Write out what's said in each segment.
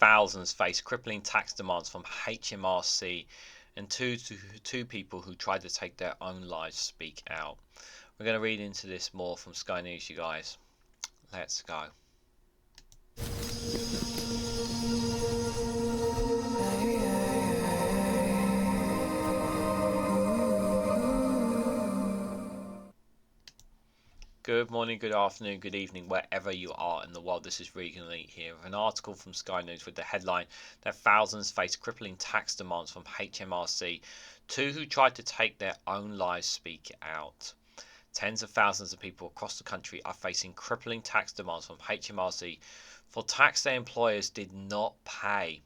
thousands face crippling tax demands from HMRC, and two people who tried to take their own lives speak out. We're going to read into this more from Sky News, you guys. Let's go. Good morning, good afternoon, good evening, wherever you are in the world. This is Reganelite here with an article from Sky News with the headline that thousands face crippling tax demands from HMRC. Two who tried to take their own lives speak out. Tens of thousands of people across the country are facing crippling tax demands from HMRC for tax their employers did not pay.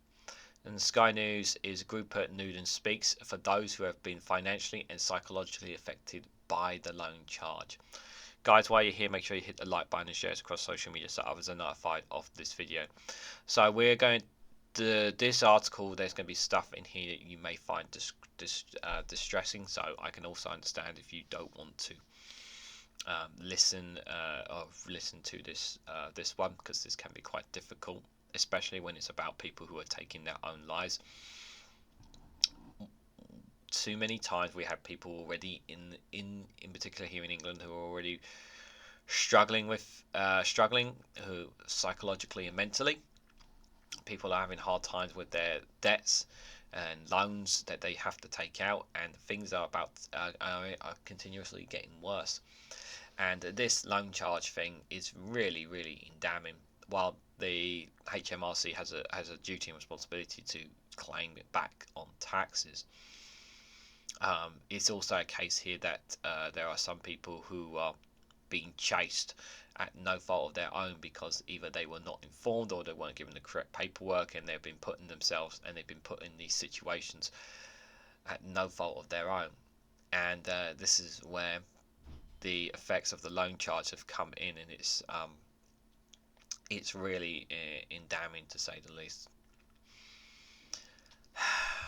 And Sky News is Gurpreet Narwan speaks for those who have been financially and psychologically affected by the loan charge. Guys, while you're here, make sure you hit the like button and share it across social media so others are notified of this video. So we're going to this article. There's going to be stuff in here that you may find distressing. So I can also understand if you don't want to listen to this one, because this can be quite difficult, especially when it's about people who are taking their own lives. Too many times we have people already in particular here in England who are already struggling who psychologically and mentally. People are having hard times with their debts and loans that they have to take out, and things are continuously getting worse. And this loan charge thing is really, really damning. While the HMRC has a duty and responsibility to claim it back on taxes, it's also a case here that there are some people who are being chased at no fault of their own, because either they were not informed or they weren't given the correct paperwork, and they've been put in these situations at no fault of their own. And this is where the effects of the loan charge have come in, and it's really damning, to say the least.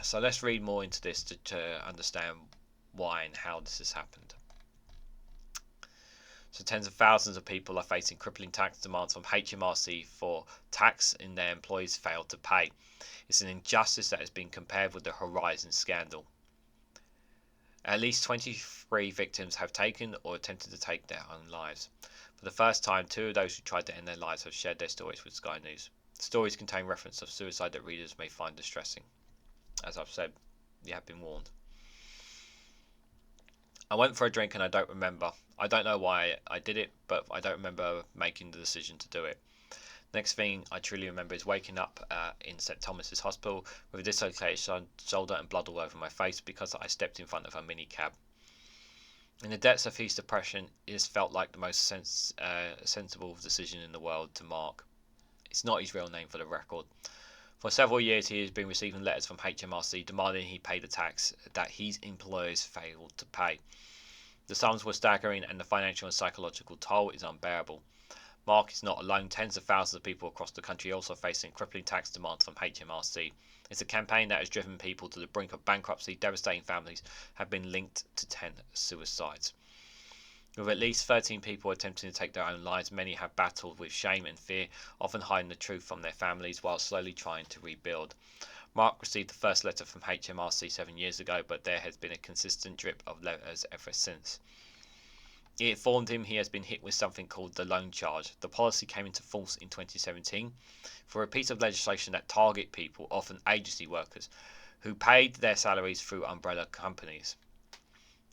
So let's read more into this to understand why and how this has happened. So tens of thousands of people are facing crippling tax demands from HMRC for tax in their employees failed to pay. It's an injustice that has been compared with the Horizon scandal. At least 23 victims have taken or attempted to take their own lives. For the first time, two of those who tried to end their lives have shared their stories with Sky News. The stories contain reference of suicide that readers may find distressing. As I've said, you have been warned. I went for a drink and I don't remember. I don't know why I did it, but I don't remember making the decision to do it. Next thing I truly remember is waking up in St Thomas's Hospital with a dislocated shoulder and blood all over my face because I stepped in front of a mini cab. In the depths of his depression, it has felt like the most sensible decision in the world to Mark. It's not his real name, for the record. For several years he has been receiving letters from HMRC demanding he pay the tax that his employers failed to pay. The sums were staggering and the financial and psychological toll is unbearable. Mark is not alone. Tens of thousands of people across the country also facing crippling tax demands from HMRC. It's a campaign that has driven people to the brink of bankruptcy. Devastating families have been linked to 10 suicides. With at least 13 people attempting to take their own lives, many have battled with shame and fear, often hiding the truth from their families while slowly trying to rebuild. Mark received the first letter from HMRC 7 years ago, but there has been a consistent drip of letters ever since. It informed him he has been hit with something called the loan charge. The policy came into force in 2017 for a piece of legislation that target people, often agency workers, who paid their salaries through umbrella companies.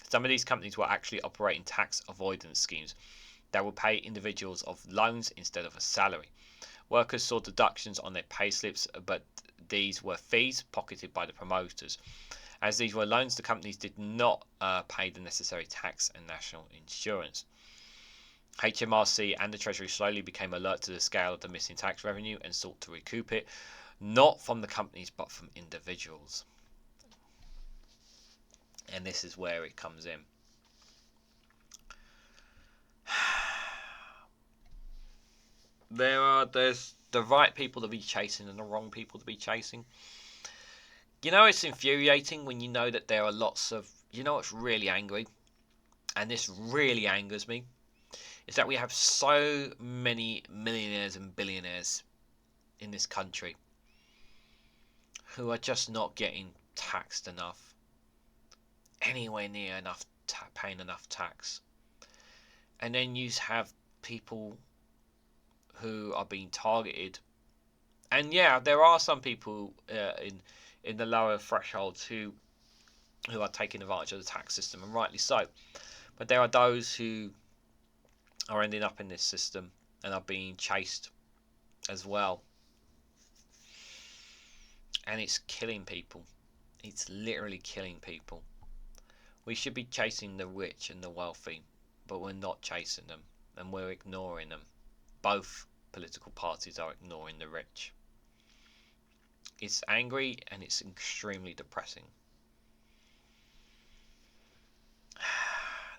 Some of these companies were actually operating tax avoidance schemes that would pay individuals of loans instead of a salary. Workers saw deductions on their payslips, but these were fees pocketed by the promoters. As these were loans, the companies did not pay the necessary tax and national insurance. HMRC and the Treasury slowly became alert to the scale of the missing tax revenue and sought to recoup it, not from the companies but from individuals. And this is where it comes in. There's the right people to be chasing and the wrong people to be chasing. You know, it's infuriating when you know that there are lots of, you know what's really angry, and this really angers me, is that we have so many millionaires and billionaires in this country who are just not getting taxed enough, anywhere near enough, paying enough tax. And then you have people who are being targeted. And yeah, there are some people in the lower thresholds who are taking advantage of the tax system, and rightly so. But there are those who are ending up in this system and are being chased as well. And it's killing people. It's literally killing people. We should be chasing the rich and the wealthy, but we're not chasing them, and we're ignoring them. Both political parties are ignoring the rich. It's angry and it's extremely depressing.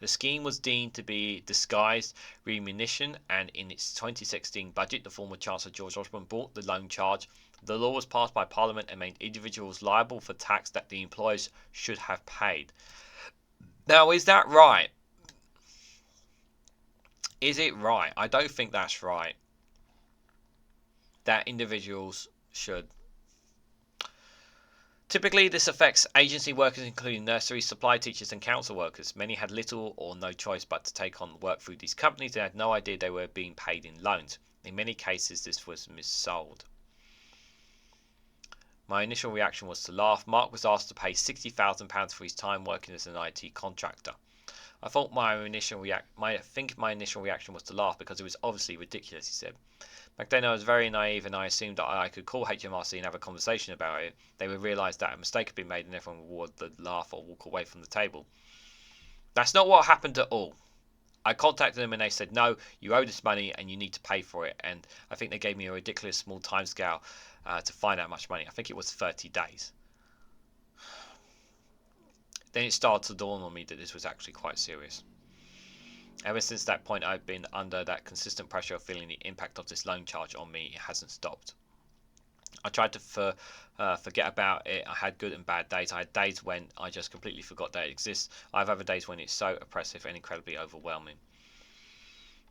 The scheme was deemed to be disguised remuneration, and in its 2016 budget, the former Chancellor George Osborne brought the loan charge. The law was passed by Parliament and made individuals liable for tax that the employers should have paid. Now, is that right? Is it right? I don't think that's right. That individuals should. Typically, this affects agency workers, including nursery, supply teachers, and council workers. Many had little or no choice but to take on work through these companies. They had no idea they were being paid in loans. In many cases, this was missold. My initial reaction was to laugh. Mark was asked to pay £60,000 for his time working as an IT contractor. I thought my initial reaction was to laugh because it was obviously ridiculous, he said. Back then I was very naive and I assumed that I could call HMRC and have a conversation about it. They would realise that a mistake had been made and everyone would laugh or walk away from the table. That's not what happened at all. I contacted them and they said, no, you owe this money and you need to pay for it. And I think they gave me a ridiculous small timescale to find out how much money. I think it was 30 days. Then it started to dawn on me that this was actually quite serious. Ever since that point, I've been under that consistent pressure of feeling the impact of this loan charge on me. It hasn't stopped. I tried to forget about it. I had good and bad days. I had days when I just completely forgot that it exists. I have other days when it's so oppressive and incredibly overwhelming.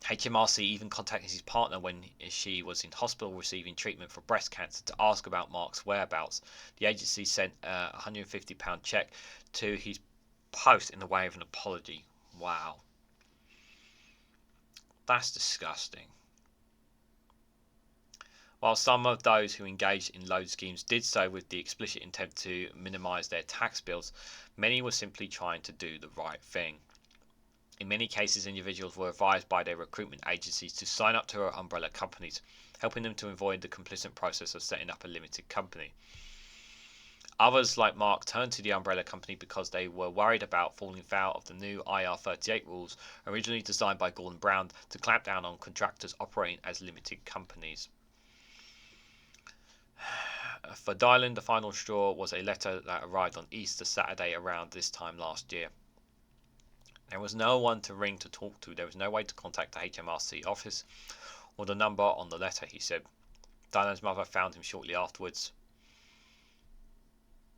HMRC even contacted his partner when she was in hospital receiving treatment for breast cancer to ask about Mark's whereabouts. The agency sent a £150 cheque to his post in the way of an apology. Wow. That's disgusting. While some of those who engaged in loan schemes did so with the explicit intent to minimise their tax bills, many were simply trying to do the right thing. In many cases, individuals were advised by their recruitment agencies to sign up to umbrella companies, helping them to avoid the complicit process of setting up a limited company. Others, like Mark, turned to the umbrella company because they were worried about falling foul of the new IR38 rules, originally designed by Gordon Brown to clamp down on contractors operating as limited companies. For Dylan, the final straw was a letter that arrived on Easter Saturday around this time last year. There was no one to ring to talk to. There was no way to contact the HMRC office or the number on the letter, he said. Dylan's mother found him shortly afterwards.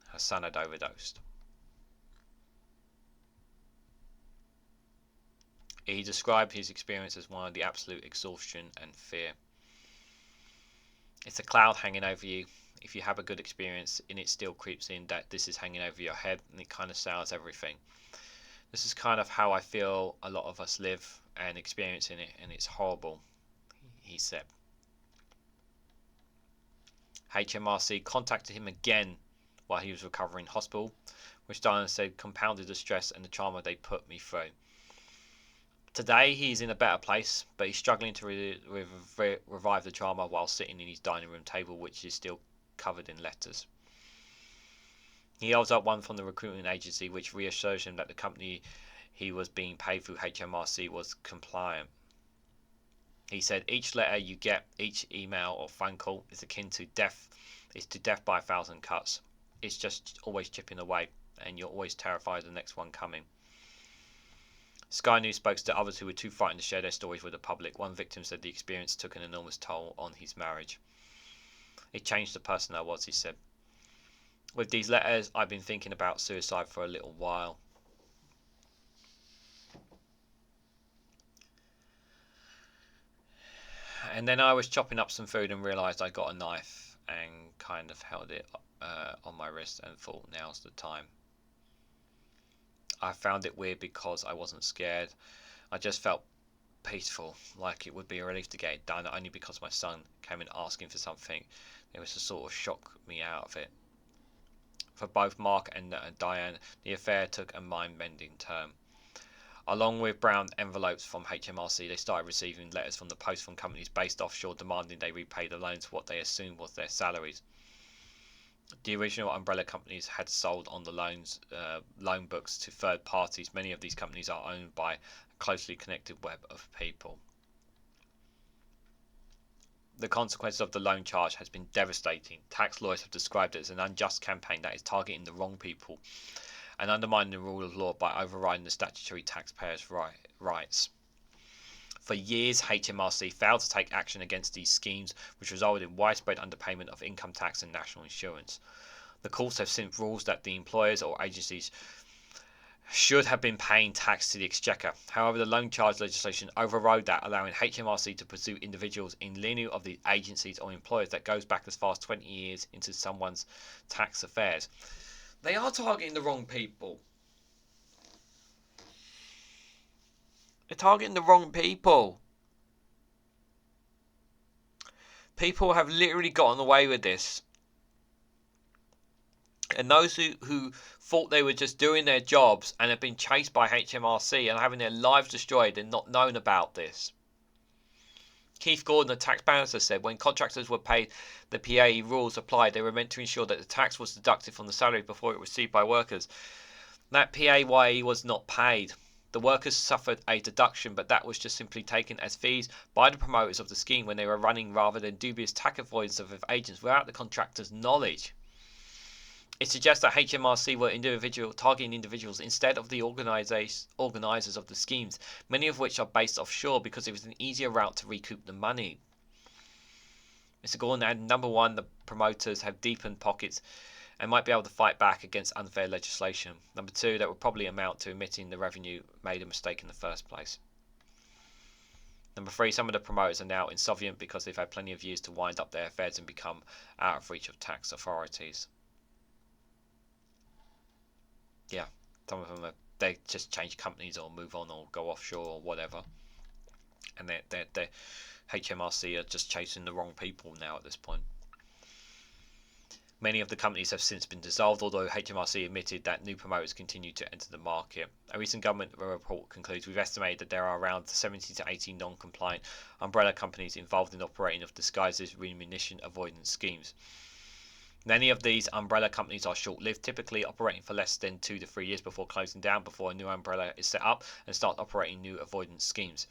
Her son had overdosed. He described his experience as one of the absolute exhaustion and fear. It's a cloud hanging over you. If you have a good experience and it still creeps in that this is hanging over your head, and it kind of sours everything. This is kind of how I feel a lot of us live and experiencing it, and it's horrible, he said. HMRC contacted him again while he was recovering in hospital, which Diana said compounded the stress and the trauma they put me through. Today he's in a better place, but he's struggling to revive the trauma while sitting in his dining room table, which is still covered in letters. He holds up one from the recruitment agency, which reassures him that the company he was being paid through HMRC was compliant. He said, each letter you get, each email or phone call is akin to death. It's to death by 1,000 cuts. It's just always chipping away, and you're always terrified of the next one coming. Sky News spoke to others who were too frightened to share their stories with the public. One victim said the experience took an enormous toll on his marriage. It changed the person I was, he said. With these letters, I've been thinking about suicide for a little while. And then I was chopping up some food and realised I got a knife. and kind of held it on my wrist and thought, now's the time. I found it weird because I wasn't scared. I just felt peaceful, like it would be a relief to get it done, only because my son came in asking for something. It was to sort of shock me out of it. For both Mark and Diane, the affair took a mind-bending turn. Along with brown envelopes from HMRC, they started receiving letters from the post from companies based offshore demanding they repay the loans for what they assumed was their salaries. The original umbrella companies had sold on the loan books to third parties. Many of these companies are owned by a closely connected web of people. The consequences of the loan charge has been devastating. Tax lawyers have described it as an unjust campaign that is targeting the wrong people and undermining the rule of law by overriding the statutory taxpayers' rights. For years, HMRC failed to take action against these schemes, which resulted in widespread underpayment of income tax and national insurance. The courts have since ruled that the employers or agencies should have been paying tax to the exchequer. However, the loan charge legislation overrode that, allowing HMRC to pursue individuals in lieu of the agencies or employers. That goes back as far as 20 years into someone's tax affairs. They are targeting the wrong people. They're targeting the wrong people. People have literally gotten away with this. And those who thought they were just doing their jobs and have been chased by HMRC and having their lives destroyed and not known about this. Keith Gordon, a tax barrister, said when contractors were paid, the PAYE rules applied. They were meant to ensure that the tax was deducted from the salary before it was received by workers. That PAYE was not paid. The workers suffered a deduction, but that was just simply taken as fees by the promoters of the scheme when they were running rather than dubious tax avoidance of agents without the contractor's knowledge. It suggests that HMRC were targeting individuals instead of the organisers of the schemes, many of which are based offshore because it was an easier route to recoup the money. Mr. Gordon added, number one, the promoters have deepened pockets and might be able to fight back against unfair legislation. Number two, that would probably amount to admitting the revenue made a mistake in the first place. Number three, some of the promoters are now insolvent because they've had plenty of years to wind up their affairs and become out of reach of tax authorities. Yeah, some of them they just change companies or move on or go offshore or whatever, and they're HMRC are just chasing the wrong people now at this point. Many of the companies have since been dissolved, although HMRC admitted that new promoters continue to enter the market. A recent government report concludes we've estimated that there are around 70 to 80 non-compliant umbrella companies involved in operating of disguised remuneration avoidance schemes. Many of these umbrella companies are short-lived, typically operating for less than 2 to 3 years before closing down before a new umbrella is set up and start operating new avoidance schemes.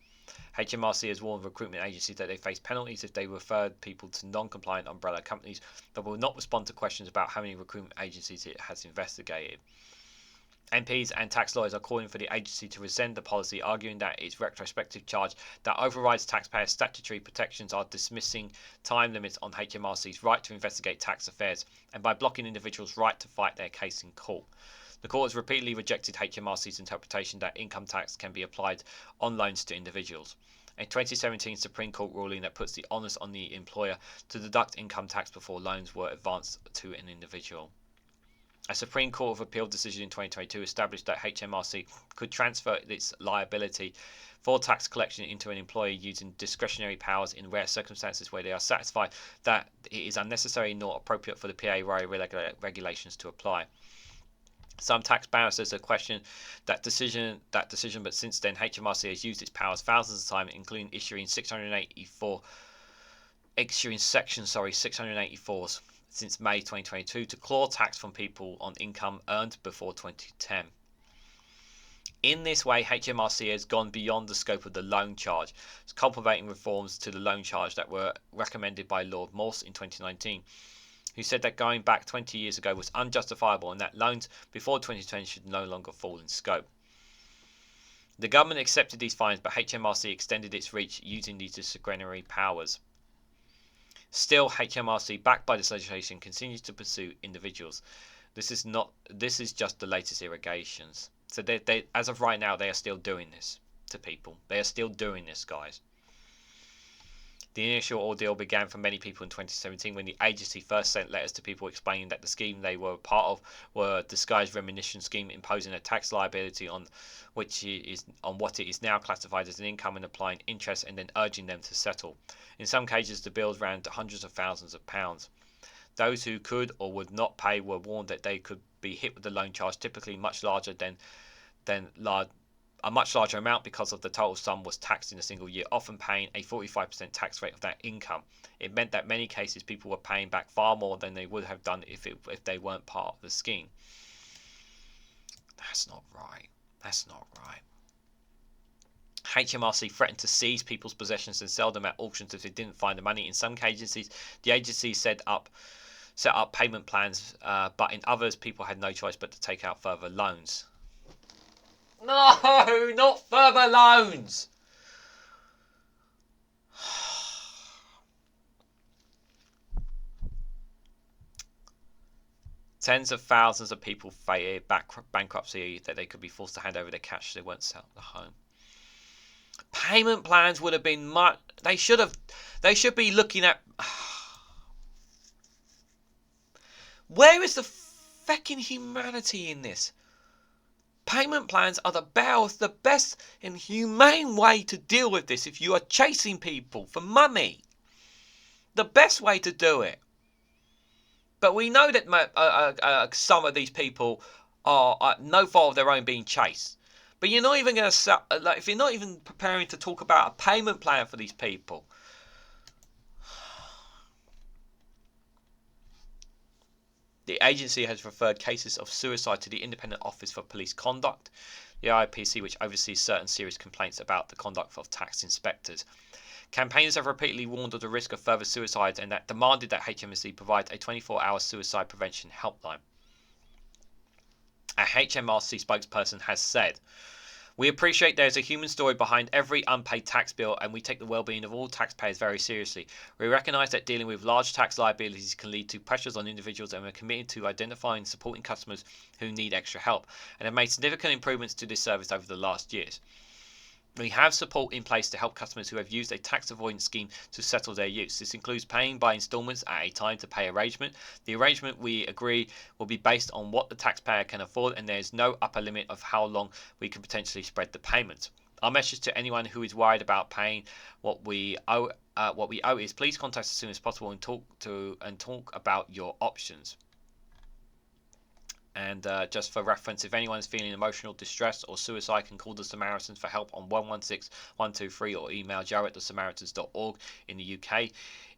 HMRC has warned recruitment agencies that they face penalties if they refer people to non-compliant umbrella companies, but will not respond to questions about how many recruitment agencies it has investigated. MPs and tax lawyers are calling for the agency to rescind the policy, arguing that its retrospective charge that overrides taxpayers' statutory protections are dismissing time limits on HMRC's right to investigate tax affairs and by blocking individuals' right to fight their case in court. The court has repeatedly rejected HMRC's interpretation that income tax can be applied on loans to individuals. A 2017 Supreme Court ruling that puts the onus on the employer to deduct income tax before loans were advanced to an individual. A Supreme Court of Appeal decision in 2022 established that HMRC could transfer its liability for tax collection into an employer using discretionary powers in rare circumstances where they are satisfied that it is unnecessary nor appropriate for the PAYE regulations to apply. Some tax barristers have questioned that decision, but since then HMRC has used its powers thousands of times, including issuing Section 684s since May 2022 to claw tax from people on income earned before 2010. In this way, HMRC has gone beyond the scope of the loan charge, cultivating reforms to the loan charge that were recommended by Lord Morse in 2019, who said that going back 20 years ago was unjustifiable and that loans before 2020 should no longer fall in scope. The government accepted these fines, but HMRC extended its reach using these discretionary powers. Still, HMRC, backed by this legislation, continues to pursue individuals. This is just the latest allegations. So they as of right now, they are still doing this to people. They are still doing this, guys. The initial ordeal began for many people in 2017 when the agency first sent letters to people explaining that the scheme they were part of were a disguised remuneration scheme imposing a tax liability on what it is now classified as an income and applying interest and then urging them to settle. In some cases, the bills ran to hundreds of thousands of pounds. Those who could or would not pay were warned that they could be hit with a loan charge, typically much larger than a much larger amount because of the total sum was taxed in a single year, often paying a 45% tax rate of that income. It meant that in many cases people were paying back far more than they would have done if they weren't part of the scheme. That's not right. That's not right. HMRC threatened to seize people's possessions and sell them at auctions if they didn't find the money. In some cases, the agency set up payment plans, but in others, people had no choice but to take out further loans. No, not further loans. Tens of thousands of people feared bankruptcy, that they could be forced to hand over their cash so they weren't sell the home. Payment plans would have been much. They should be looking at. Where is the fucking humanity in this? Payment plans are the best and humane way to deal with this if you are chasing people for money. The best way to do it. But we know that some of these people are no fault of their own being chased. But you're not even going to if you're not even preparing to talk about a payment plan for these people. The agency has referred cases of suicide to the Independent Office for Police Conduct, the IPC, which oversees certain serious complaints about the conduct of tax inspectors. Campaigners have repeatedly warned of the risk of further suicides and that demanded that HMRC provide a 24-hour suicide prevention helpline. A HMRC spokesperson has said, "We appreciate there is a human story behind every unpaid tax bill and we take the well-being of all taxpayers very seriously. We recognise that dealing with large tax liabilities can lead to pressures on individuals and we're committed to identifying and supporting customers who need extra help and have made significant improvements to this service over the last years. We have support in place to help customers who have used a tax avoidance scheme to settle their use. This includes paying by instalments at a time to pay arrangement. The arrangement we agree will be based on what the taxpayer can afford and there is no upper limit of how long we can potentially spread the payment. Our message to anyone who is worried about paying what we owe is please contact us as soon as possible and talk about your options." And just for reference, if anyone is feeling emotional distress or suicide, can call the Samaritans for help on 116 123 or email joe@thesamaritans.org in the UK.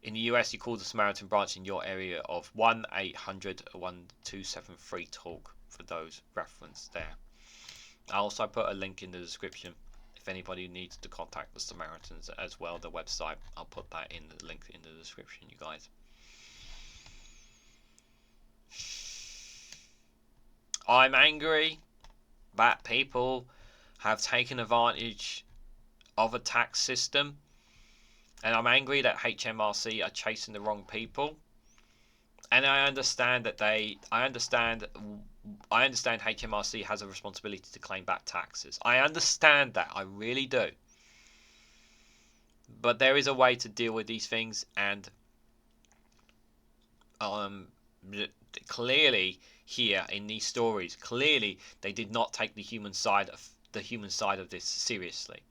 In the US, you call the Samaritan branch in your area of 1-800-1273-TALK for those reference there. I'll also put a link in the description if anybody needs to contact the Samaritans as well, the website. I'll put that in the link in the description, you guys. I'm angry that people have taken advantage of a tax system, and I'm angry that HMRC are chasing the wrong people. And I understand HMRC has a responsibility to claim back taxes. I understand that, I really do. But there is a way to deal with these things, and clearly here in these stories, clearly they did not take the human side of this seriously.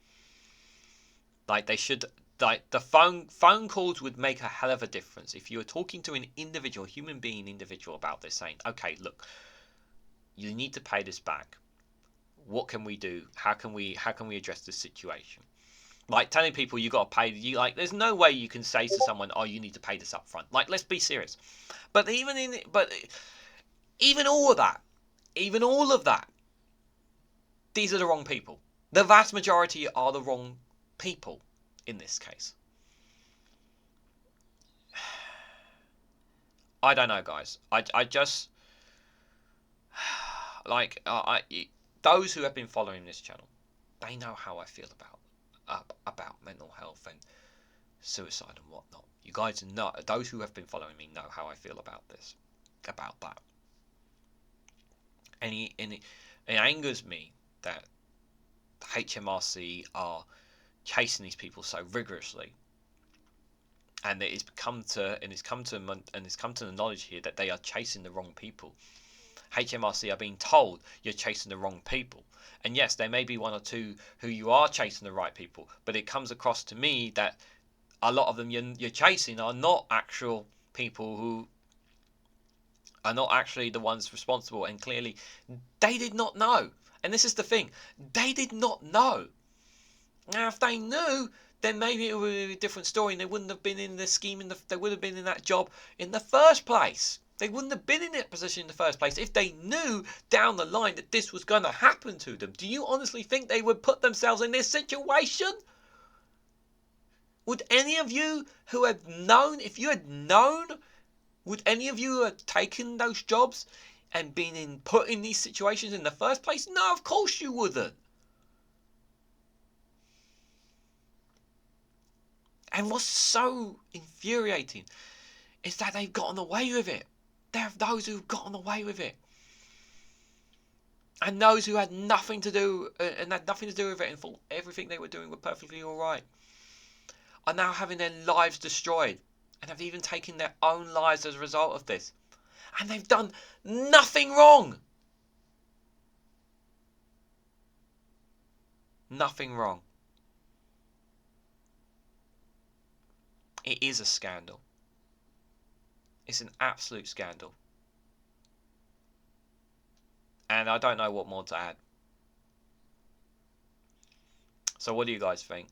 Like they should. Like the phone calls would make a hell of a difference if you were talking to an human being about this, saying, "Okay, look, you need to pay this back. What can we do? How can we address this situation?" Like telling people you got to pay. There's no way you can say to someone, "Oh, you need to pay this up front." Like, let's be serious. But even all of that, these are the wrong people. The vast majority are the wrong people in this case. I don't know, guys. I just those who have been following this channel, they know how I feel about mental health and suicide and whatnot. You guys know, those who have been following me know how I feel about that. And it angers me that HMRC are chasing these people so rigorously and it's come to the knowledge here that they are chasing the wrong people. HMRC are being told you're chasing the wrong people. And yes, there may be one or two who you are chasing the right people, but it comes across to me that a lot of them you're chasing are not actual people who are not actually the ones responsible, and clearly they did not know. And this is the thing, they did not know. Now, if they knew, then maybe it would be a different story, and they wouldn't have been in the scheme. They would have been in that job in the first place. They wouldn't have been in that position in the first place if they knew down the line that this was going to happen to them. Do you honestly think they would put themselves in this situation? Would any of you who had known, if you had known, would any of you have taken those jobs and been put in these situations in the first place? No, of course you wouldn't. And what's so infuriating is that they've gotten away with it. There are those who've gotten away with it. And those who had nothing to do with it and thought everything they were doing were perfectly alright are now having their lives destroyed and have even taken their own lives as a result of this. And they've done nothing wrong. Nothing wrong. It is a scandal. It's an absolute scandal. And I don't know what more to add. So what do you guys think?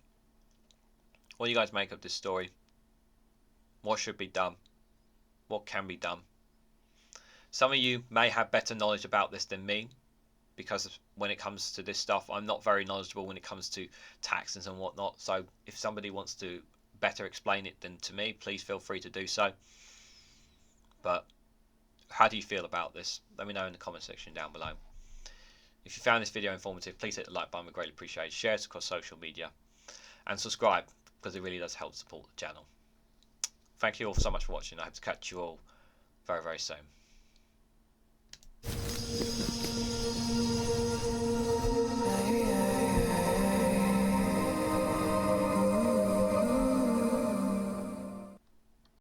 What do you guys make of this story? What should be done? What can be done? Some of you may have better knowledge about this than me, because when it comes to this stuff, I'm not very knowledgeable when it comes to taxes and whatnot. So if somebody wants to better explain it than to me, please feel free to do so. But how do you feel about this? Let me know in the comment section down below. If you found this video informative, please hit the like button. We greatly appreciate it. Share it across social media and subscribe, because it really does help support the channel. Thank you all so much for watching. I hope to catch you all very, very soon.